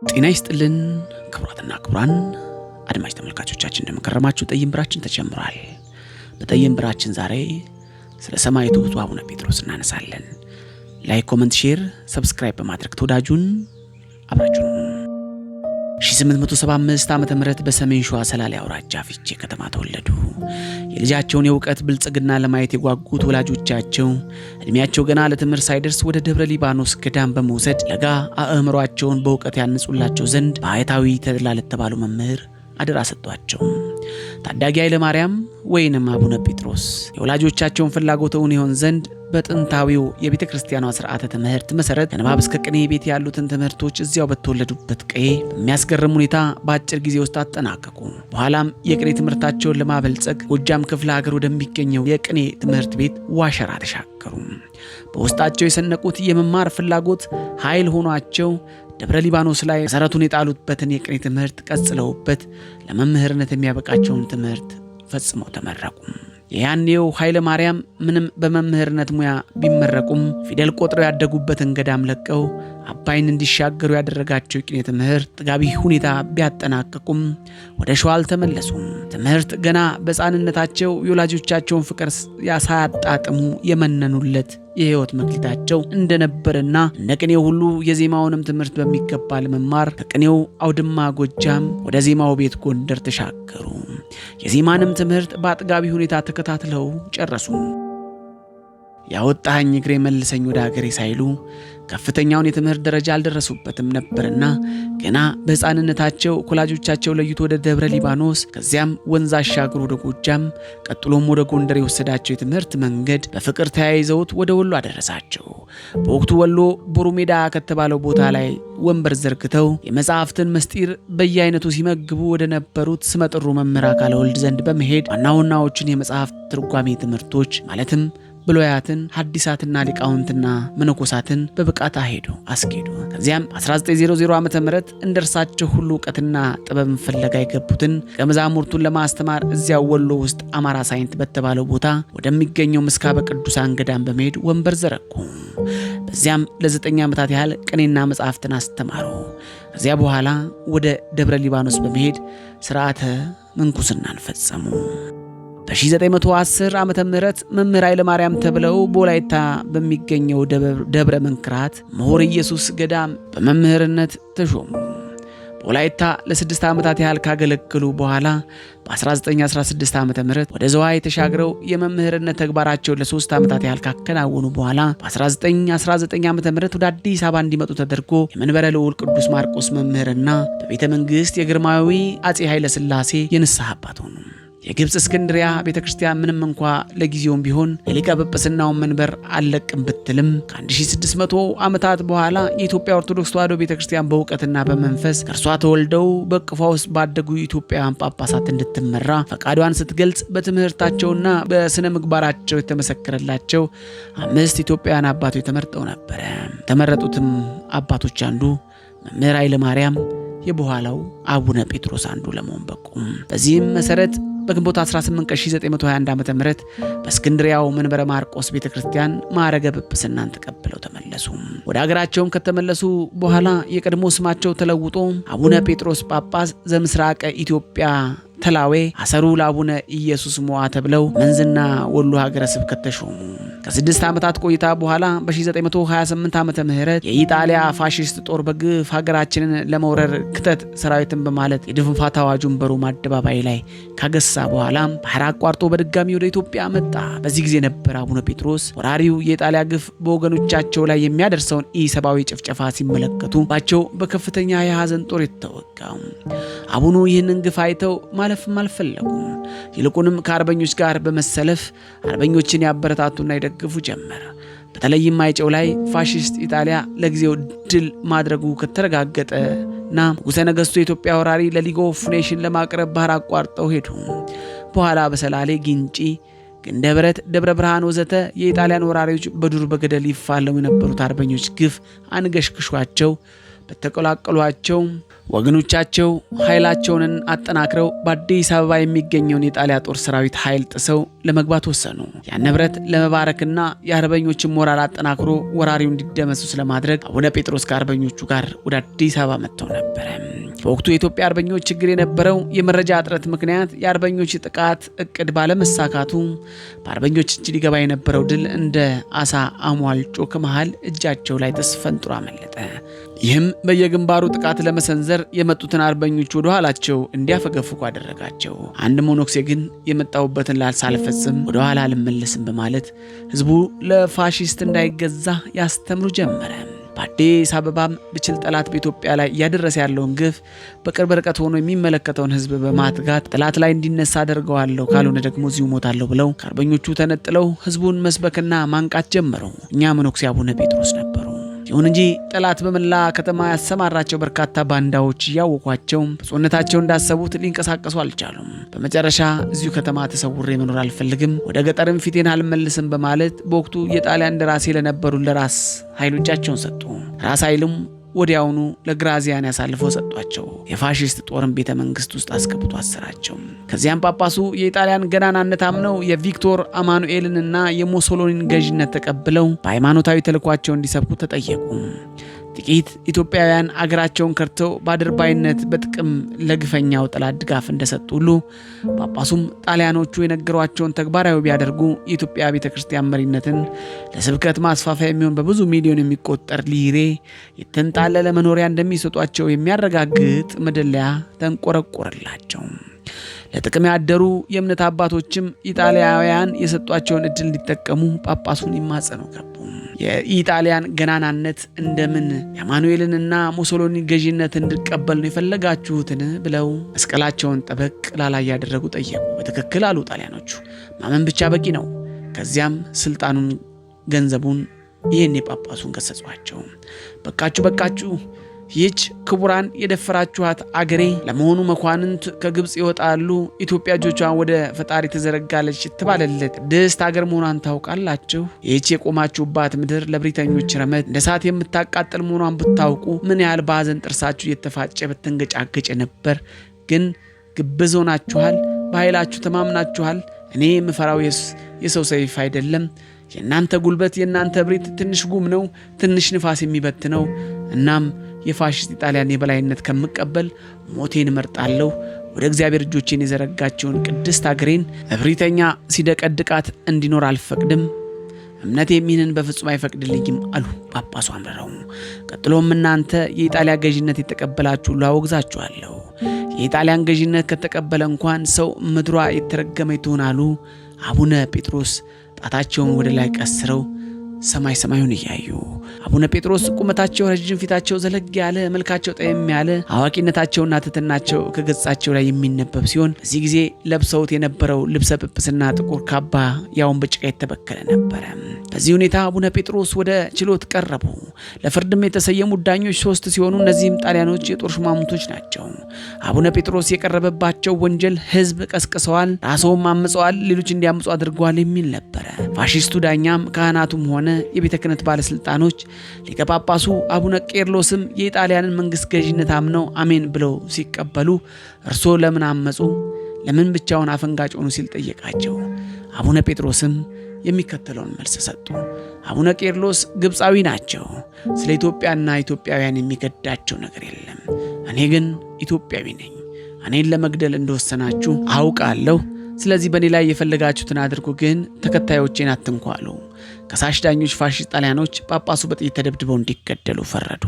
ጤና ይስጥልን ክቡራትና ክቡራን አድማጭ ተመልካቾቻችን እንደምከረማችሁ ጠይም ብራችን ተጀምሯል። በጠይም ብራችን ዛሬ ስለ ሰማዕቱ ብፁዕ አቡነ ጴጥሮስ እናነሳለን። ላይክ፣ ኮሜንት፣ ሼር፣ ሰብስክራይብ በማድረግ ተወዳጁን አብራችሁ 1875 ዓመተ ምህረት በሰሜን ሸዋ ሰላሌ አውራጃ ፊቼ ከተማ ተወለዱ። የልጃቸውን የእውቀት ብልጽግና ለማየት የጓጉት ወላጆቻቸው እድሜያቸው ገና ለትምህርት ሳይደርስ ወደ ደብረ ሊባኖስ ገዳም በመውሰድ ለጋ አእምሯቸውን በእውቀት ያንጹላቸው ዘንድ በአይታዊ ተድላ ለተባሉ መምህር አደራ ሰጧቸው። ታዳጊ ኃይለ ማርያም ወይንም አቡነ ጴጥሮስ የወላጆቻቸውን ፍላጎቱን ይሆን ዘንድ በጥንታዊው የቤተ ክርስቲያኗ ሥርዓተ ትምህርት መሰረት ከንባብ እስከ ቅኔ ቤት ያሉትን ትምህርቶች እዚያው በተወለዱበት ቀዬ በሚያስገርም ሁኔታ በአጭር ጊዜ ውስጥ አጠናቀቁ። በኋላም የቅኔ ትምህርታቸውን ለማበልጸግ ጎጃም ክፍለ ሀገር ወደሚገኘው የቅኔ ትምህርት ቤት ዋሸራ ተሻገሩ። በውስጣቸው የሰነቁት የመማር ፍላጎት ኃይል ሆኗቸው ደብረ ሊባኖስ ላይ መሰረቱን የጣሉበትን የቅኔ ትምህርት ቀጽለውበት ለመምህርነት የሚያበቃቸውን ትምህርት ፈጽመው ተመረቁ። ያኔው ኃይለ ማርያም ምንም በመምህርነት ሙያ ቢመረቁም ፊደል ቆጥረው ያደጉበትን ገዳም ለቀው አባይን እንዲሻገሩ ያደረጋቸው የቅኔ ትምህርት ጥጋቢ ሁኔታ ቢያጠናቅቁም ወደ ሸዋ አልተመለሱም። ትምህርት ገና በሕፃንነታቸው የወላጆቻቸውን ፍቅር ሳያጣጥሙ የመነኑለት የሕይወት መክሊታቸው እንደነበርና እንደ ቅኔው ሁሉ የዜማውንም ትምህርት በሚገባ ለመማር ከቅኔው አውድማ ጎጃም ወደ ዜማው ቤት ጎንደር ተሻገሩ። የዜማንም ትምህርት በአጥጋቢ ሁኔታ ተከታትለው ጨረሱ። ያወጣኸኝ እግሬ መልሰኝ ወደ ሀገሬ ሳይሉ ከፍተኛውን የትምህርት ደረጃ አልደረሱበትም ነበርና ገና በሕፃንነታቸው ወላጆቻቸው ለይቶ ወደ ደብረ ሊባኖስ ከዚያም ወንዝ አሻግሮ ወደ ጎጃም ቀጥሎም ወደ ጎንደር የወሰዳቸው የትምህርት መንገድ በፍቅር ተያይዘውት ወደ ወሎ አደረሳቸው። በወቅቱ ወሎ ቦሩ ሜዳ ከተባለው ቦታ ላይ ወንበር ዘርግተው የመጽሐፍትን ምስጢር በየአይነቱ ሲመግቡ ወደ ነበሩት ስመጥሩ መምህር አካለ ወልድ ዘንድ በመሄድ ዋናዎቹን የመጽሐፍ ትርጓሜ ትምህርቶች ማለትም ብሉያትን፣ ሐዲሳትና ሊቃውንትና መነኮሳትን በብቃት አስኬዱ። ከዚያም 1900 ዓመተ ምህረት እንደርሳቸው ሁሉ ዕውቀትና ጥበብን ፍለጋ የገቡትን ከመዛሙርቱን ለማስተማር እዚያው ወሎ ውስጥ አማራ ሳይንት በተባለው ቦታ ወደሚገኘው ምስካበ ቅዱሳን ገዳም በመሄድ ወንበር ዘረጉ። በዚያም ለ9 ዓመታት ያህል ቅኔና መጽሐፍትን አስተማሩ። ከዚያ በኋላ ወደ ደብረ ሊባኖስ በመሄድ ሥርዓተ ምንኩስናን ፈጸሙ። በ1910 ዓመተ ምህረት መምህር ኃይለ ማርያም ተብለው በወላይታ በሚገኘው ደብረ መንክራት ምሁር ኢየሱስ ገዳም በመምህርነት ተሾሙ። በወላይታ ለ6 ዓመታት ያህል ካገለገሉ በኋላ በ1916 ዓመተ ምህረት ወደ ዘዋይ ተሻግረው የመምህርነት ተግባራቸውን ለ3 ዓመታት ያህል ካከናወኑ በኋላ በ1919 ዓመተ ምህረት ወደ አዲስ አበባ እንዲመጡ ተደርጎ የመንበረ ልዑል ቅዱስ ማርቆስ መምህርና በቤተ መንግሥት የግርማዊ አጼ ኃይለ ሥላሴ የንስሐ አባት ሆኑ። የግብጽ እስክንድሪያ ቤተክርስቲያን ምንም እንኳ ለጊዜውም ቢሆን የሊቀ ጵጵስናውን መንበር አልለቅም ብትልም ከ1600 ዓመታት በኋላ የኢትዮጵያ ኦርቶዶክስ ተዋሕዶ ቤተክርስቲያን በእውቀትና በመንፈስ ከእርሷ ተወልደው በቅፏ ውስጥ ባደጉ ኢትዮጵያውያን ጳጳሳት እንድትመራ ፈቃዷን ስትገልጽ በትምህርታቸውና በስነ ምግባራቸው የተመሰከረላቸው 5 ኢትዮጵያውያን አባቶች ተመርጠው ነበረ። ተመረጡትም አባቶች አንዱ መምህር ኃይለ ማርያም፣ የበኋላው አቡነ ጴጥሮስ አንዱ ለመሆን በቁ። በዚህም መሰረት በግንቦት 18 1921 ዓመተ ምህረት በእስክንድሪያው መንበረ ማርቆስ ቤተክርስቲያን ማዕረገ ጵጵስናን ተቀብለው ተመለሱ። ወደ ሀገራቸውም ከተመለሱ በኋላ የቀድሞ ስማቸው ተለውጦ አቡነ ጴጥሮስ ጳጳስ ዘምስራቀ ኢትዮጵያ ተላዌ አሰሩ ለአቡነ ኢየሱስ ሞዓ ተብለው መንዝና ወሎ ሀገረ ስብከት ተሾሙ። ከ6 ዓመታት ቆይታ በኋላ በ1928 ዓመተ ምህረት የኢጣሊያ ፋሺስት ጦር በግፍ ሀገራችንን ለመውረር ክተት ሰራዊትን በማለት የድንፋታ አዋጁን በሮማ አደባባይ ላይ ካገሳ በኋላ ባህር አቋርጦ በድጋሚ ወደ ኢትዮጵያ መጣ። በዚህ ጊዜ ነበር አቡነ ጴጥሮስ ወራሪው የኢጣሊያ ግፍ በወገኖቻቸው ላይ የሚያደርሰውን ኢሰብአዊ ጭፍጨፋ ሲመለከቱ ባቸው በከፍተኛ የሐዘን ጦር የተወጋው። አቡኑ ይህንን ግፍ አይተው ማለፍም አልፈለጉም። ይልቁንም ከአርበኞች ጋር በመሰለፍ አርበኞችን ያበረታቱና ይደግፉ ጀመረ። በተለይም ማይጨው ላይ ፋሺስት ኢጣሊያ ለጊዜው ድል ማድረጉ ከተረጋገጠና ንጉሠ ነገሥቱ የኢትዮጵያ ወራሪ ለሊግ ኦፍ ኔሽን ለማቅረብ ባህር አቋርጠው ሄዱ። በኋላ በሰላሌ፣ ግንጪ፣ ግንደበረት፣ ደብረ ብርሃን ወዘተ የኢጣሊያን ወራሪዎች በዱር በገደል ይፋለሙ የነበሩት አርበኞች ግፍ አንገሽግሿቸው በተቀላቀሏቸው ወገኖቻቸው ኃይላቸውን አጠናክረው በአዲስ አበባ የሚገኘውን የጣሊያ ጦር ሰራዊት ኃይል ጥሰው ለመግባት ወሰኑ። ያን ንብረት ለመባረክና የአርበኞችን ሞራል አጠናክሮ ወራሪው እንዲደመሰስ ለማድረግ አቡነ ጴጥሮስ ከአርበኞቹ ጋር ወደ አዲስ አበባ መጥተው ነበር። በወቅቱ የኢትዮጵያ አርበኞች ችግር የነበረው የመረጃ እጥረት ምክንያት የአርበኞች ጥቃት እቅድ ባለመሳካቱ በአርበኞች እጅ ሊገባ የነበረው ድል እንደ አሳ አሟልጮ ከመሃል እጃቸው ላይ ተስፈንጥሮ አመለጠ። ይህም በየግንባሩ ጥቃት ለመሰንዘር የመጡትን አርበኞች ወደ ኋላቸው እንዲያፈገፍጉ አደረጋቸው። አንድ ሞኖክሴ ግን የመጣሁበትን ሳልፈጽም ወደ ኋላ አልመለስም በማለት ህዝቡ ለፋሺስት እንዳይገዛ ያስተምሩ ጀመረ። በአዲስ አበባም ብችል ጠላት በኢትዮጵያ ላይ እያደረሰ ያለውን ግፍ በቅርብ ርቀት ሆኖ የሚመለከተውን ህዝብ በማትጋት ጠላት ላይ እንዲነሳ አደርገዋለሁ፣ ካልሆነ ደግሞ እዚሁ ሞታለሁ ብለው ከአርበኞቹ ተነጥለው ህዝቡን መስበክና ማንቃት ጀመሩ። እኛ መነኩሴ አቡነ ጴጥሮስ ነበሩ። ይሁን እንጂ ጠላት በመላ ከተማ ያሰማራቸው በርካታ ባንዳዎች እያወቋቸው ብፁዕነታቸው እንዳሰቡት ሊንቀሳቀሱ አልቻሉም። በመጨረሻ እዚሁ ከተማ ተሰውሬ መኖር አልፈልግም፣ ወደ ገጠርም ፊቴን አልመልስም በማለት በወቅቱ የጣሊያን ደራሲ ለነበሩ ለራስ ኃይሉ እጃቸውን ሰጡ። ራስ ኃይሉም ወዲያውኑ ለግራዚያን ያሳልፈው ሰጧቸው። የፋሺስት ጦርን ቤተ መንግስት ውስጥ አስገብቶ አሰራቸው። ከዚያም ጳጳሱ የኢጣሊያን ገናናነት አምነው የቪክቶር አማኑኤልንና የሙሶሎኒን ገዥነት ተቀብለው በሃይማኖታዊ ተልኳቸው እንዲሰብኩ ተጠየቁ። ጥቂት ኢትዮጵያውያን አገራቸውን ከርተው በአድርባይነት በጥቅም ለግፈኛው ጠላት ድጋፍ እንደሰጡ ሁሉ ጳጳሱም ጣሊያኖቹ የነገሯቸውን ተግባራዊ ቢያደርጉ የኢትዮጵያ ቤተክርስቲያን መሪነትን ለስብከት ማስፋፊያ የሚሆን በብዙ ሚሊዮን የሚቆጠር ሊሬ የተንጣለለ መኖሪያ እንደሚሰጧቸው የሚያረጋግጥ መደለያ ተንቆረቆረላቸው። ለጥቅም ያደሩ የእምነት አባቶችም ኢጣሊያውያን የሰጧቸውን እድል እንዲጠቀሙ ጳጳሱን ይማጸኑ ገቡ። የኢጣሊያን ገናናነት እንደምን የአማኑኤልንና ሙሶሎኒ ገዢነት እንዲቀበል ነው የፈለጋችሁትን ብለው መስቀላቸውን ጠበቅ ላላ ያደረጉ ጠየቁ። በትክክል አሉ ጣሊያኖቹ፣ ማመን ብቻ በቂ ነው። ከዚያም ስልጣኑን፣ ገንዘቡን ይህን የጳጳሱን ገሰጿቸው። በቃችሁ፣ ይህች ክቡራን የደፈራችኋት አገሬ ለመሆኑ መኳንንት ከግብፅ ይወጣሉ፣ ኢትዮጵያ እጆቿን ወደ ፈጣሪ ተዘረጋለች ትባለለት ቅድስት አገር መሆኗን ታውቃላችሁ? ይህች የቆማችሁባት ምድር ለብሪተኞች ረመት እንደ እሳት የምታቃጥል መሆኗን ብታውቁ ምን ያህል በሐዘን ጥርሳችሁ እየተፋጨ በተንገጫገጨ ነበር። ግን ግብዝ ሆናችኋል፣ በኃይላችሁ ተማምናችኋል። እኔ የምፈራው የሰው ሰይፍ አይደለም። የእናንተ ጉልበት፣ የእናንተ ብሪት ትንሽ ጉም ነው፣ ትንሽ ንፋስ የሚበትነው። እናም የፋሺስት ኢጣሊያን የበላይነት ከምቀበል ሞቴን እመርጣለሁ። ወደ እግዚአብሔር እጆቼን የዘረጋቸውን ቅድስት አገሬን እብሪተኛ ሲደቀድቃት እንዲኖር አልፈቅድም። እምነቴ ይህንን በፍጹም አይፈቅድልኝም አሉ ጳጳሱ አምርረው። ቀጥሎም እናንተ የኢጣሊያ ገዥነት የተቀበላችሁ ሁሉ አወግዛችኋለሁ። የኢጣሊያን ገዥነት ከተቀበለ እንኳን ሰው ምድሯ የተረገመ ትሁን አሉ። አቡነ ጴጥሮስ ጣታቸውን ወደ ላይ ቀስረው ሰማዩን እያዩ አቡነ ጴጥሮስ ቁመታቸው ረጅም፣ ፊታቸው ዘለግ ያለ፣ መልካቸው ጠየም ያለ፣ አዋቂነታቸውና ትሕትናቸው ከገጻቸው ላይ የሚነበብ ሲሆን በዚህ ጊዜ ለብሰውት የነበረው ልብሰ ጵጵስና ጥቁር ካባ ያውን በጭቃ የተበከለ ነበረ። በዚህ ሁኔታ አቡነ ጴጥሮስ ወደ ችሎት ቀረቡ። ለፍርድም የተሰየሙ ዳኞች 3 ሲሆኑ እነዚህም ጣሊያኖች የጦር ሹማምንቶች ናቸው። አቡነ ጴጥሮስ የቀረበባቸው ወንጀል ሕዝብ ቀስቅሰዋል፣ ራስዎም አምፀዋል፣ ሌሎች እንዲያምፁ አድርገዋል የሚል ነበረ። ፋሺስቱ ዳኛም ካህናቱም ሆነ የቤተ ክህነት ባለስልጣኖች ሊቀ ጳጳሱ አቡነ ቄርሎስም የኢጣሊያንን መንግስት ገዥነት አምነው አሜን ብለው ሲቀበሉ እርስዎ ለምን አመፁ? ለምን ብቻውን አፈንጋጭ ሆኑ? ሲል ጠየቃቸው። አቡነ ጴጥሮስም የሚከተለውን መልስ ሰጡ። አቡነ ቄርሎስ ግብፃዊ ናቸው። ስለ ኢትዮጵያና ኢትዮጵያውያን የሚገዳቸው ነገር የለም። እኔ ግን ኢትዮጵያዊ ነኝ። እኔን ለመግደል እንደወሰናችሁ አውቃለሁ። ስለዚህ በእኔ ላይ የፈለጋችሁትን አድርጉ፣ ግን ተከታዮቼን አትንኩ አሉ። ከሳሽ ዳኞች ፋሺስት ጣሊያኖች ጳጳሱ በጥይት ተደብድበው እንዲገደሉ ፈረዱ።